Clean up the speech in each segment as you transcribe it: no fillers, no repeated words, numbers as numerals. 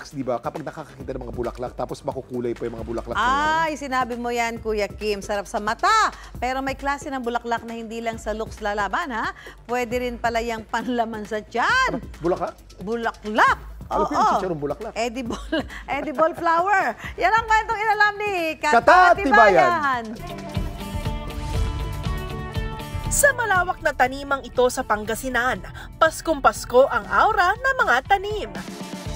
relax, di ba? Kapag nakakakita ng mga bulaklak, tapos makukulay pa yung mga bulaklak na yan. Ay, sinabi mo yan, Kuya Kim. Sarap sa mata. Pero may klase ng bulaklak na hindi lang sa looks lalaban, ha? Pwede rin pala yung panlaman sa tiyan. Bulaklak? Bulaklak. Ano yung chicharong bulaklak? Edible flower. Yan ang kwentong inalam ni Kata Tibayan. Sa malawak na tanimang ito sa Pangasinan, Paskong-Pasko ang aura ng mga tanim.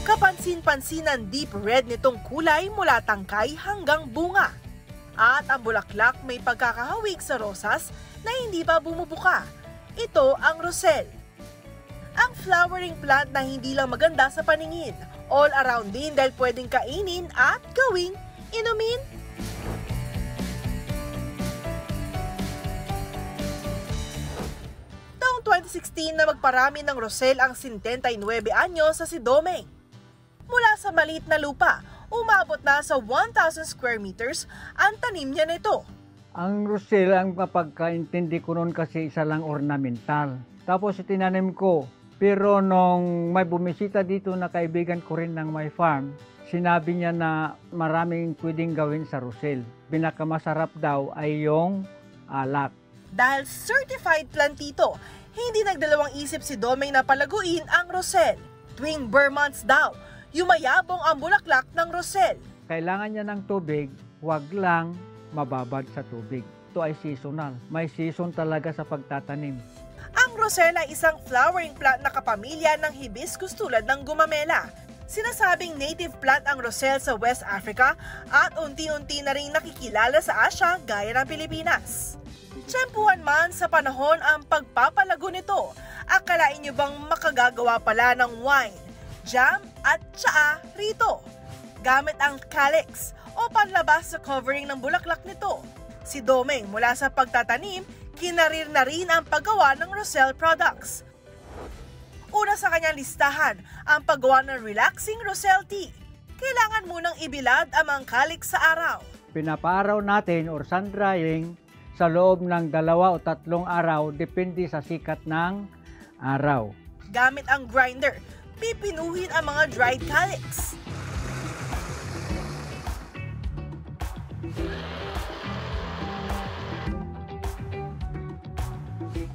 Kapansin-pansinan deep red nitong kulay mula tangkay hanggang bunga. At ang bulaklak may pagkakahawig sa rosas na hindi pa bumubuka. Ito ang rosel. Ang flowering plant na hindi lang maganda sa paningin, all around din dahil pwedeng kainin at gawing inumin. Taong 2016 na magparami ng rosel ang 79 anyos sa si Domeng. Mula sa maliit na lupa, umabot na sa 1,000 square meters ang tanim niya nito. Ang rosel, ang mapagkaintindi ko noon kasi isa lang ornamental. Tapos itinanim ko. Pero nung may bumisita dito na kaibigan ko rin ng my farm, sinabi niya na maraming pwedeng gawin sa rosel. Pinakamasarap daw ay yung alak. Dahil certified plantito, hindi nagdalawang isip si Domeng na palaguin ang rosel. Tuwing Burr months daw, yumayabong ang bulaklak ng rosel. Kailangan niya ng tubig, huwag lang mababad sa tubig. Ito ay seasonal. May season talaga sa pagtatanim. Ang rosel ay isang flowering plant na kapamilya ng hibiscus tulad ng gumamela. Sinasabing native plant ang rosel sa West Africa at unti-unti na rin nakikilala sa Asia gaya ng Pilipinas. Tiyempuhan man sa panahon ang pagpapalago nito, akalain niyo bang makagagawa pala ng wine, jam at tsaa rito? Gamit ang calyx o panlabas sa covering ng bulaklak nito. Si Domeng mula sa pagtatanim, kinarir na rin ang paggawa ng rosel products. Una sa kanyang listahan, ang paggawa ng relaxing rosel tea. Kailangan munang ibilad ang mga calyx sa araw. Pinapaaraw natin or sun drying sa loob ng 2 o 3 araw, depende sa sikat ng araw. Gamit ang grinder, pipinuhin ang mga dried calyx.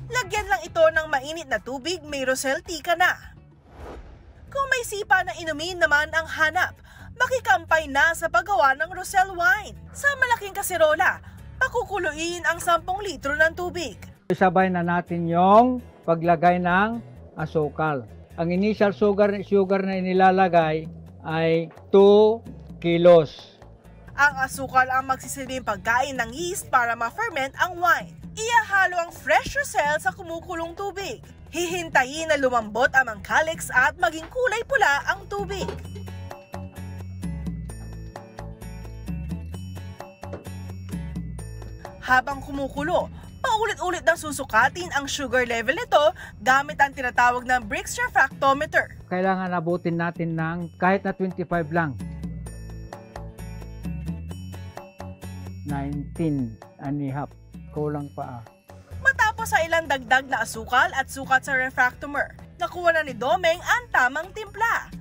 Lagyan lang ito ng mainit na tubig, may rosel tea ka na. Kung may sipa na inumin naman ang hanap, makikampay na sa paggawa ng rosel wine. Sa malaking kaserola, pakukuluin ang 10 litro ng tubig. Isabay na natin yung paglagay ng asukal. Ang initial sugar na inilalagay ay 2 kilos. Ang asukal ang magsisilbing pagkain ng yeast para ma-ferment ang wine. Ihahalo ang fresh rosel sa kumukulong tubig. Hihintayin na lumambot ang mga calyx at maging kulay pula ang tubig. Habang kumukulo, paulit-ulit na susukatin ang sugar level nito gamit ang tinatawag na Brix refractometer. Kailangan abutin natin ng kahit na 25 lang. 19.5. Kulang pa. Matapos sa ilang dagdag na asukal at sukat sa refractometer, nakuha na ni Domeng ang tamang timpla.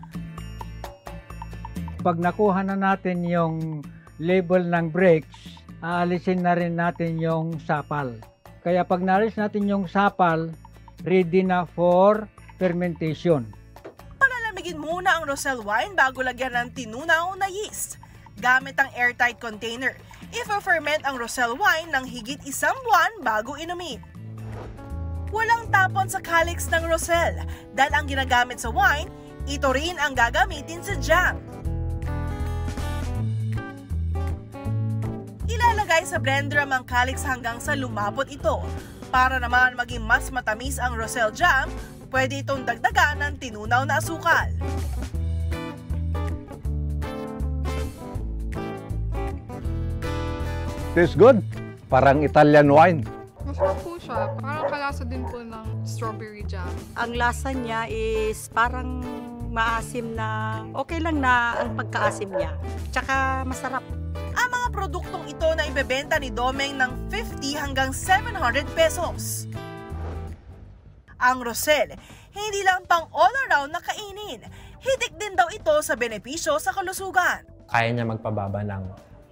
Pag nakuha na natin yung label ng Brix, aalisin na rin natin yung sapal. Kaya pag naalis natin yung sapal, ready na for fermentation. Palalamigin muna ang rosel wine bago lagyan ng tinunaw na yeast. Gamit ang airtight container, i-ferment ang rosel wine ng higit 1 buwan bago inumin. Walang tapon sa calyx ng rosel dahil ang ginagamit sa wine, ito rin ang gagamitin sa jam. Ilalagay sa blender ang calyx hanggang sa lumapot ito. Para naman maging mas matamis ang rosel jam, pwede itong dagdagan ng tinunaw na asukal. Tastes good. Parang Italian wine. Masarap po siya. Parang kalasa din po ng strawberry jam. Ang lasa niya is parang maasim na okay lang na ang pagkaasim niya. Tsaka masarap. Ang mga produktong ito na ibebenta ni Domeng ng 50 hanggang 700 pesos. Ang rosel, hindi lang pang all-around na kainin. Hitik din daw ito sa benepisyo sa kalusugan. Kaya niya magpababa ng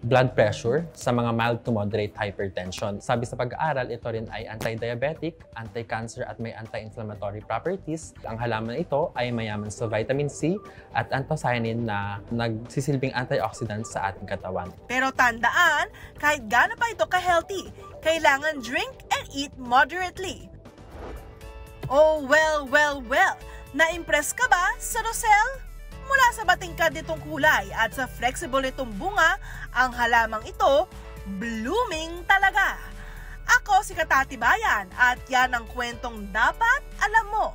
blood pressure sa mga mild to moderate hypertension. Sabi sa pag-aaral, ito rin ay anti-diabetic, anti-cancer at may anti-inflammatory properties. Ang halaman ito ay mayaman sa vitamin C at anthocyanin na nagsisilbing antioxidant sa ating katawan. Pero tandaan, kahit gaano pa ito ka-healthy, kailangan drink and eat moderately. Oh, well. Na-impress ka ba sa Roselle? Mula sa batingkad nitong kulay at sa flexible nitong bunga, ang halamang ito, blooming talaga. Ako si Katati Bayan at yan ang kwentong dapat alam mo.